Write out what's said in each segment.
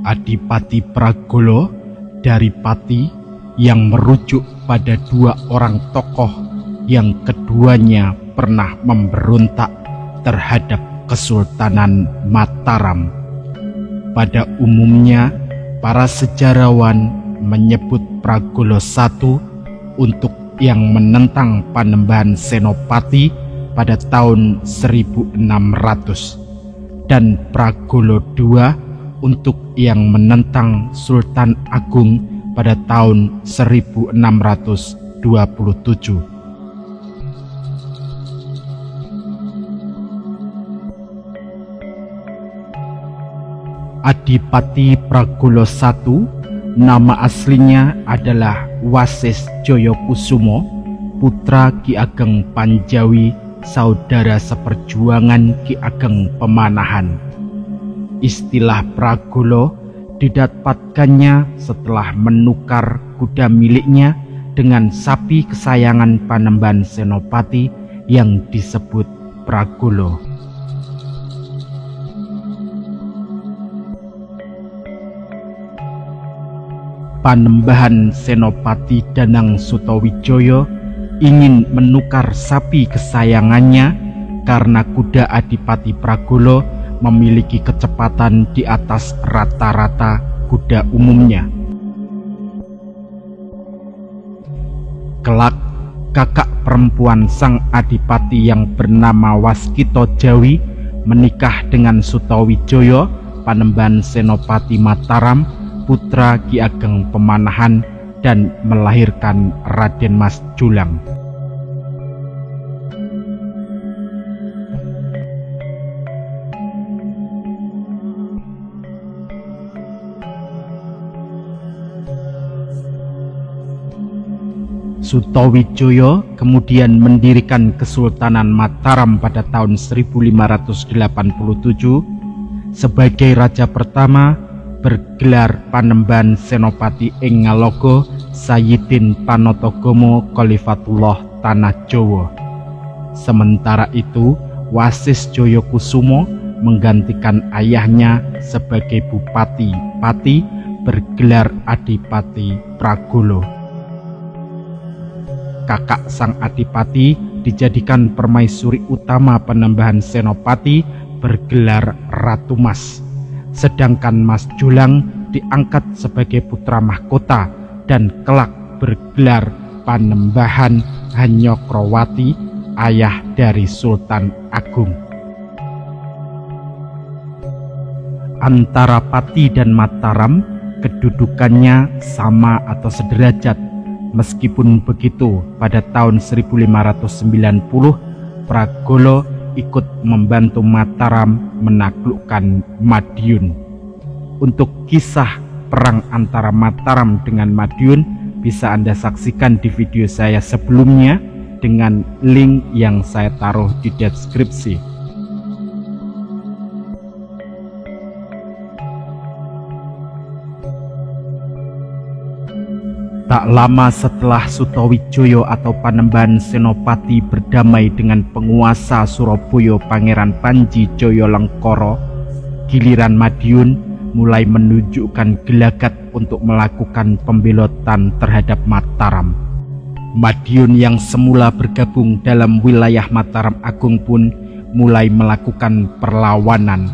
Adipati Pragolo dari Pati yang merujuk pada dua orang tokoh yang keduanya pernah memberontak terhadap Kesultanan Mataram. Pada umumnya, para sejarawan menyebut Pragolo I untuk yang menentang Panembahan Senopati pada tahun 1600 dan Pragolo II untuk yang menentang Sultan Agung pada tahun 1627. Adipati Pragolo I, nama aslinya adalah Wasis Joyokusumo, putra Ki Ageng Panjawi, saudara seperjuangan Ki Ageng Pemanahan. Istilah Pragolo didapatkannya setelah menukar kuda miliknya dengan sapi kesayangan Panembahan Senopati yang disebut Pragolo. Panembahan Senopati Danang Sutawijaya ingin menukar sapi kesayangannya karena kuda Adipati Pragolo memiliki kecepatan di atas rata-rata kuda umumnya. Kelak, kakak perempuan sang adipati yang bernama Waskito Jawi menikah dengan Sutawijaya, Panembahan Senopati Mataram, putra Ki Ageng Pemanahan, dan melahirkan Raden Mas Julang. Sutawijaya kemudian mendirikan Kesultanan Mataram pada tahun 1587 sebagai raja pertama bergelar Panembahan Senopati ing Ngalogo Sayyidin Panotogomo Khalifatullah Tanah Jawa. Sementara itu, Wasis Joyokusumo menggantikan ayahnya sebagai Bupati Pati bergelar Adipati Pragolo. Kakak sang adipati dijadikan permaisuri utama Panembahan Senopati bergelar Ratu Mas, sedangkan Mas Julang diangkat sebagai putra mahkota dan kelak bergelar Panembahan Hanyokrowati, ayah dari Sultan Agung. Antara Pati dan Mataram kedudukannya sama atau sederajat. Meskipun begitu, pada tahun 1590 Pragolo ikut membantu Mataram menaklukkan Madiun. Untuk kisah perang antara Mataram dengan Madiun bisa Anda saksikan di video saya sebelumnya dengan link yang saya taruh di deskripsi. Tak lama setelah Sutawijaya atau Panembahan Senopati berdamai dengan penguasa Surabaya Pangeran Panji Jayalengkara, giliran Madiun mulai menunjukkan gelagat untuk melakukan pembelotan terhadap Mataram. Madiun yang semula bergabung dalam wilayah Mataram Agung pun mulai melakukan perlawanan,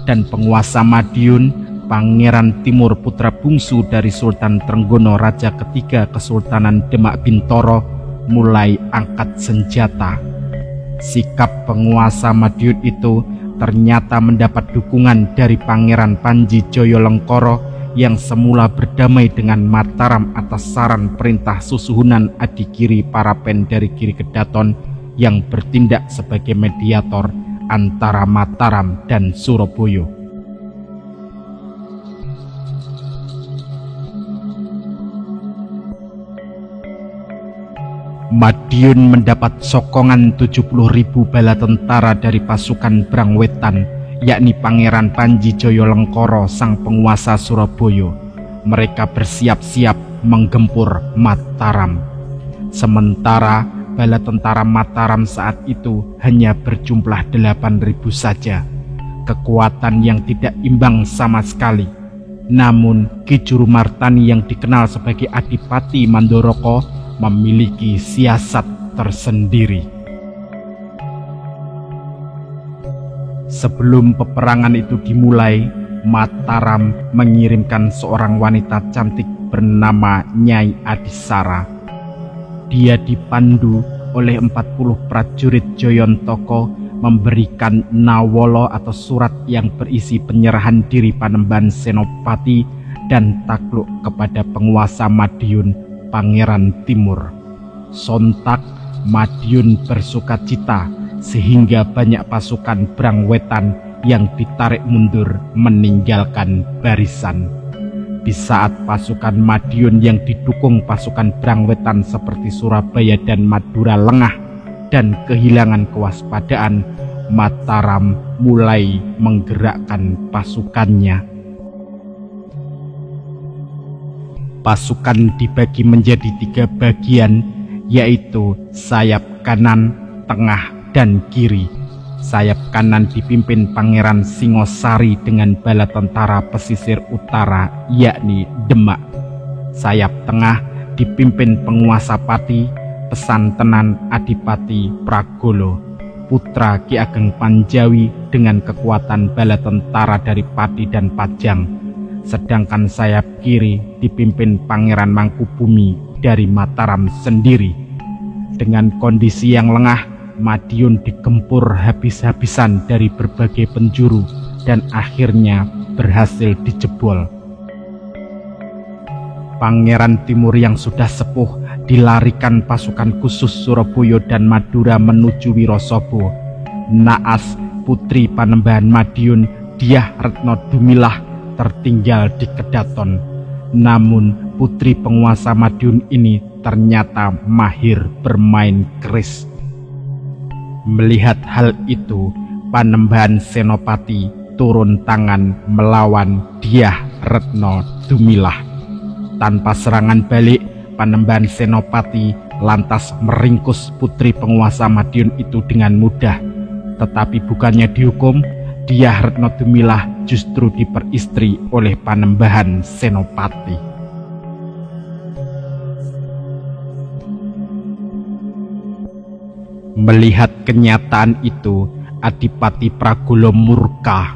dan penguasa Madiun, Pangeran Timur putra bungsu dari Sultan Trenggono Raja ketiga Kesultanan Demak Bintoro, mulai angkat senjata. Sikap penguasa Madiun itu ternyata mendapat dukungan dari Pangeran Panji Jayalengkara yang semula berdamai dengan Mataram atas saran perintah Susuhunan Adikiri Parapen dari Giri Kedaton yang bertindak sebagai mediator antara Mataram dan Surabaya. Madiun mendapat sokongan 70.000 bala tentara dari pasukan Brangwetan, yakni Pangeran Panji Jayalengkara sang penguasa Surabaya. Mereka bersiap-siap menggempur Mataram. Sementara bala tentara Mataram saat itu hanya berjumlah 8.000 saja. Kekuatan yang tidak imbang sama sekali. Namun Ki Jurumartani yang dikenal sebagai Adipati Mandoroko memiliki siasat tersendiri. Sebelum peperangan itu dimulai, Mataram mengirimkan seorang wanita cantik bernama Nyai Adisara. Dia dipandu oleh 40 prajurit Joyontoko memberikan nawala atau surat yang berisi penyerahan diri Panembahan Senopati dan takluk kepada penguasa Madiun, Pangeran Timur. Sontak Madiun bersukacita sehingga banyak pasukan Brangwetan yang ditarik mundur meninggalkan barisan. Di saat pasukan Madiun yang didukung pasukan Brangwetan seperti Surabaya dan Madura lengah dan kehilangan kewaspadaan, Mataram mulai menggerakkan pasukannya. Pasukan dibagi menjadi 3 bagian, yaitu sayap kanan, tengah, dan kiri. Sayap kanan dipimpin Pangeran Singosari dengan bala tentara pesisir utara, yakni Demak. Sayap tengah dipimpin penguasa Pati, Pesantenan Adipati Pragolo, putra Ki Ageng Panjawi dengan kekuatan bala tentara dari Pati dan Pajang. Sedangkan sayap kiri dipimpin Pangeran Mangkubumi dari Mataram sendiri. Dengan kondisi yang lengah, Madiun digempur habis-habisan dari berbagai penjuru dan akhirnya berhasil dijebol. Pangeran Timur yang sudah sepuh dilarikan pasukan khusus Surabaya dan Madura menuju Wirosobo. Naas, putri Panembahan Madiun, Dyah Retno Dumilah, tertinggal di Kedaton. Namun putri penguasa Madiun ini ternyata mahir bermain keris. Melihat hal itu, Panembahan Senopati turun tangan melawan Dyah Retno Dumilah. Tanpa serangan balik, Panembahan Senopati lantas meringkus putri penguasa Madiun itu dengan mudah. Tetapi bukannya dihukum, Dyah Retno Dumilah justru diperistri oleh Panembahan Senopati. Melihat kenyataan itu, Adipati Pragolo murka.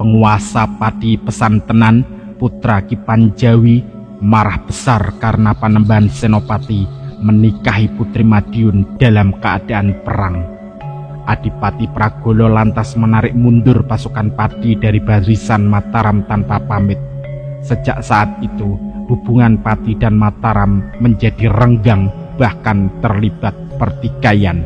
Penguasa Pati Pesantenan, putra Ki Panjawi, marah besar karena Panembahan Senopati menikahi putri Madiun dalam keadaan perang. Adipati Pragolo lantas menarik mundur pasukan Pati dari barisan Mataram tanpa pamit. Sejak saat itu, hubungan Pati dan Mataram menjadi renggang, bahkan terlibat pertikaian.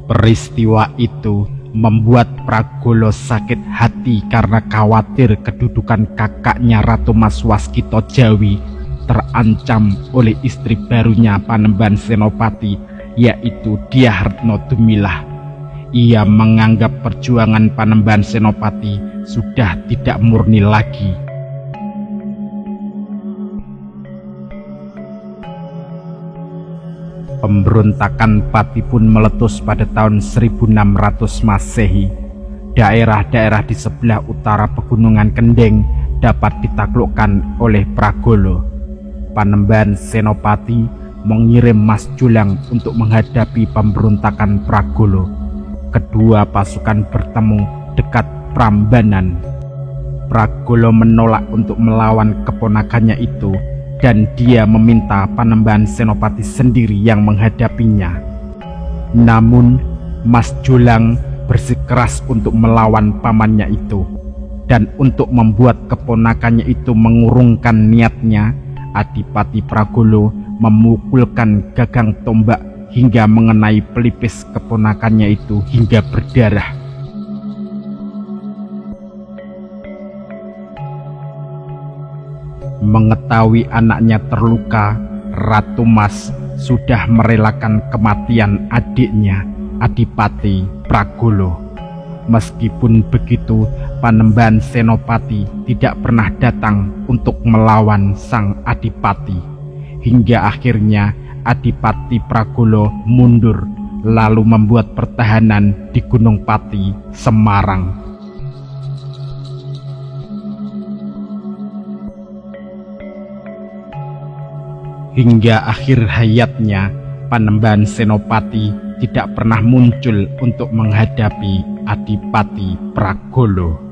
Peristiwa itu membuat Pragolo sakit hati karena khawatir kedudukan kakaknya Ratu Mas Waskito Jawi terancam oleh istri barunya Panembahan Senopati, yaitu Dyah Retno Dumilah. Ia menganggap perjuangan Panembahan Senopati sudah tidak murni lagi. Pemberontakan Pati pun meletus pada tahun 1600 Masehi. Daerah-daerah di sebelah utara Pegunungan Kendeng dapat ditaklukkan oleh Pragolo. Panembahan Senopati mengirim Mas Julang untuk menghadapi pemberontakan Pragolo. Kedua pasukan bertemu dekat Prambanan. Pragolo menolak untuk melawan keponakannya itu, dan dia meminta Panembahan Senopati sendiri yang menghadapinya. Namun Mas Julang bersikeras untuk melawan pamannya itu, dan untuk membuat keponakannya itu mengurungkan niatnya, Adipati Pragolo memukulkan gagang tombak hingga mengenai pelipis keponakannya itu hingga berdarah. Mengetahui anaknya terluka, Ratu Mas sudah merelakan kematian adiknya, Adipati Pragolo. Meskipun begitu, Panembahan Senopati tidak pernah datang untuk melawan sang Adipati. Hingga akhirnya Adipati Pragolo mundur lalu membuat pertahanan di Gunung Pati, Semarang. Hingga akhir hayatnya, Panembahan Senopati tidak pernah muncul untuk menghadapi Adipati Pragolo.